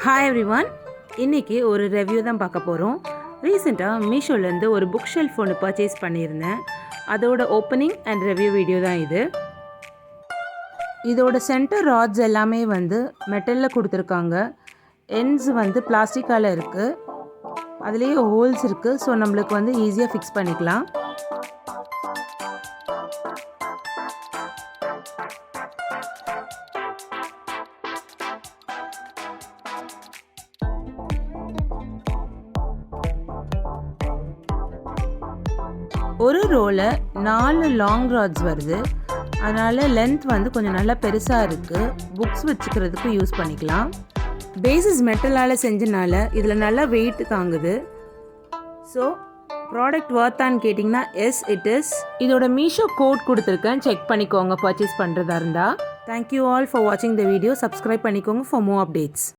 Hi everyone, இன்றைக்கி ஒரு review தான் பார்க்க போகிறோம். ரீசெண்டாக மீஷோலேருந்து ஒரு புக் ஷெல்ஃப் ஒன்று பர்ச்சேஸ் பண்ணியிருந்தேன். அதோட ஓப்பனிங் அண்ட் ரிவ்யூ வீடியோ தான் இது. இதோட சென்டர் ராட்ஸ் எல்லாமே மெட்டலில் கொடுத்துருக்காங்க. எண்ட்ஸ் பிளாஸ்டிக்கால் இருக்குது. அதுலேயே ஹோல்ஸ் இருக்குது. ஸோ நம்மளுக்கு ஈஸியாக ஃபிக்ஸ் பண்ணிக்கலாம். ஒரு ரோவில் 4 லாங் ராட்ஸ் வருது. அதனால் லென்த் கொஞ்சம் நல்லா பெருசாக இருக்குது. புக்ஸ் வச்சுக்கிறதுக்கு யூஸ் பண்ணிக்கலாம். பேசிஸ் மெட்டலால் செஞ்சனால இதில் நல்லா வெயிட் தாங்குது. ஸோ ப்ராடக்ட் வர்த்தான்னு கேட்டிங்கன்னா எஸ் இட் இஸ். இதோட மீஷோ கோட் கொடுத்துருக்கேன், செக் பண்ணிக்கோங்க பர்ச்சேஸ் பண்ணுறதா இருந்தால். தேங்க்யூ ஆல் ஃபார் வாட்சிங் த வீடியோ. சப்ஸ்கிரைப் பண்ணிக்கோங்க ஃபார் மோர் அப்டேட்ஸ்.